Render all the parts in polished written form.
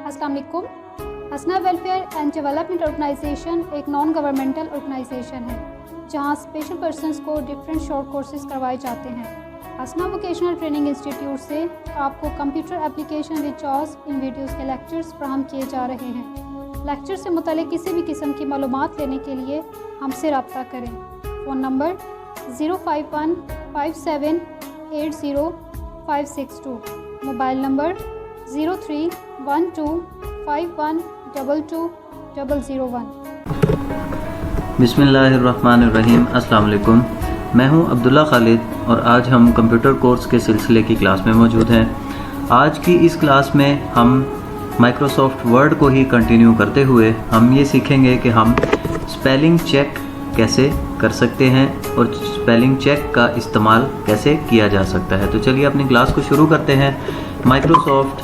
अस्सलाम वालेकुम। हसना welfare and development organisation एक नॉन गवर्नमेंटल ऑर्गेनाइजेशन है जहां स्पेशल पर्सनस को डिफरेंट शॉर्ट कोर्सेज करवाए जाते हैं। हसना वोकेशनल ट्रेनिंग इंस्टीट्यूट से आपको कंप्यूटर एप्लीकेशन रिचार्ज इन वीडियोज़ के लेक्चर्स फराहम किए जा रहे हैं। लेक्चर से मुतालिक किसी भी किस्म की मालूमात लेने के लिए हमसे रब्ता करें। Phone number 05157805562, mobile number 0312512201। बिस्मिल्लाहिर्रहमानिर्रहीम। अस्सलाम वालेकुम। मैं हूं अब्दुल्ला खालिद और आज हम कंप्यूटर कोर्स के सिलसिले की क्लास में मौजूद हैं। आज की इस क्लास में हम माइक्रोसॉफ्ट वर्ड को ही कंटिन्यू करते हुए हम ये सीखेंगे कि हम स्पेलिंग चेक कैसे कर सकते हैं और स्पेलिंग चेक का इस्तेमाल कैसे किया जा सकता है। तो चलिए अपनी क्लास को शुरू करते हैं। माइक्रोसॉफ्ट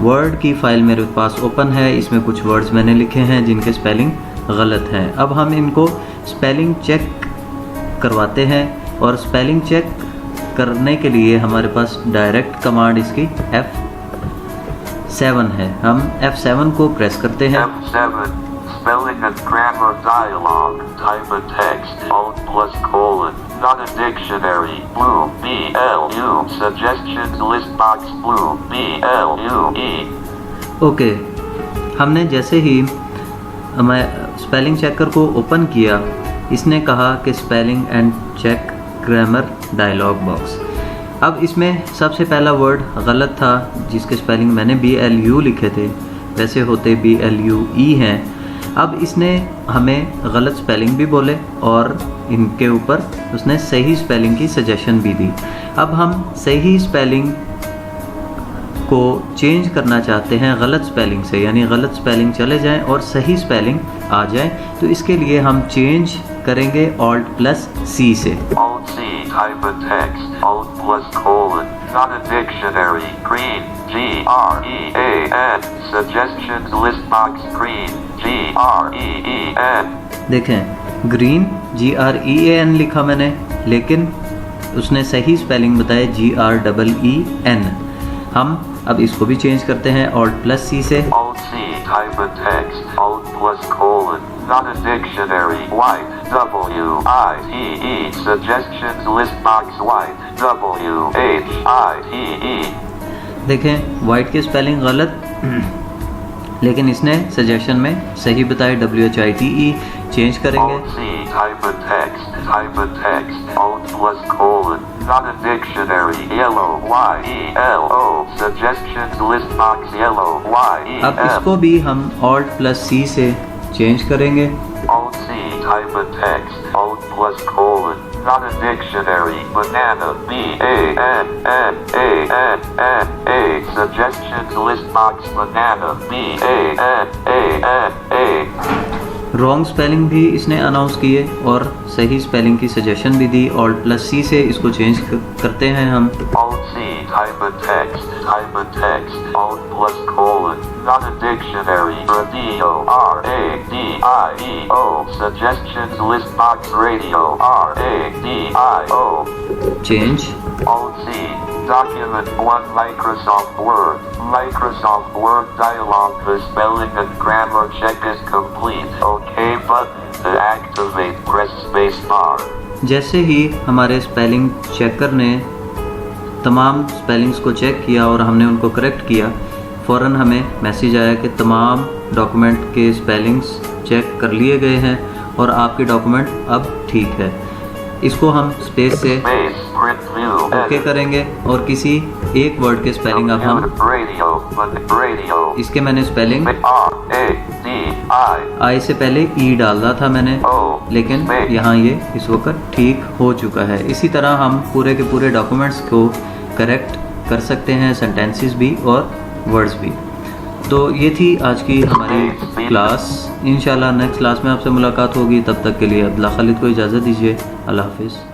वर्ड की फ़ाइल मेरे पास ओपन है। इसमें कुछ वर्ड्स मैंने लिखे हैं जिनके स्पेलिंग गलत हैं। अब हम इनको स्पेलिंग चेक करवाते हैं और स्पेलिंग चेक करने के लिए हमारे पास डायरेक्ट कमांड इसकी F7 है। हम F7 को प्रेस करते हैं। F7, spelling and grammar dialogue, type of text, alt plus colon, not a dictionary, blue, BLU, suggestions list box, blue, BLUE. Okay, हमने जैसे ही मैं स्पेलिंग चेकर को ओपन किया, इसने कहा कि spelling and check grammar dialog box. अब इसमें सबसे पहला वर्ड गलत था जिसके स्पेलिंग मैंने BLU लिखे थे, वैसे होते BLUE हैं। अब इसने हमें गलत स्पेलिंग भी बोले और इनके ऊपर उसने सही स्पेलिंग की सजेशन भी दी। अब हम सही स्पेलिंग को चेंज करना चाहते हैं गलत स्पेलिंग से, यानी गलत स्पेलिंग चले जाएं और सही स्पेलिंग आ जाए। तो इसके लिए हम चेंज करेंगे Alt plus C से। Alt C, type of text, alt plus colon, not a dictionary, green, GREAN, suggestions list box, green, GREEN. देखें, ग्रीन GREAN लिखा मैंने, लेकिन उसने सही स्पेलिंग बताया GREEN। हम अब इसको भी चेंज करते हैं Alt plus C से। Alt C, type of text, alt plus colon, not a dictionary, white, WITE, suggestions list box, white, WHITE. देखें, वाइट की स्पेलिंग गलत, लेकिन इसने सजेशन में सही बताया WHITE। चेंज करेंगे। Alt C, type of text, alt plus colon, not a dictionary, yellow, YELO, suggestions list box, yellow, YEL. अब इसको भी हम Alt plus C से चेंज करेंगे। Alt C, type of text, alt plus colon, not a dictionary, banana, BANANANA, suggestions list box, banana, BANANA. Wrong spelling भी इसने announce किए और सही स्पेलिंग की सजेशन भी दी। Alt plus C से इसको चेंज करते हैं हम। Alt C, type of text, alt plus colon, not a dictionary, radio, RADIO, suggestions list box, radio, RADIO. Change. Alt C, document 1, Microsoft Word dialog, the spelling and grammar check is complete. OK button to activate, press space bar. जैसे ही हमारे spelling checker ने तमाम spellings को check किया और हमने उनको correct किया, फ़ौरन हमें मैसेज आया कि तमाम डॉक्यूमेंट के स्पेलिंग्स चेक कर लिए गए हैं और आपके डॉक्यूमेंट अब ठीक है। इसको हम स्पेस से ओके करेंगे और किसी एक वर्ड के स्पेलिंग अब हम इसके मैंने स्पेलिंग आई से पहले ई डाला था मैंने, लेकिन यहाँ ये इस वक्त ठीक हो चुका है। इसी तरह हम पूरे के पूरे डॉक्यूमेंट्स को करेक्ट कर सकते हैं, सेंटेंसेस भी और वर्ड्स भी। तो ये थी आज की हमारी क्लास। इंशाल्लाह नेक्स्ट क्लास में आपसे मुलाकात होगी। तब तक के लिए अब्दुल्ला खालिद को इजाज़त दीजिए। अल्लाह हाफिज़।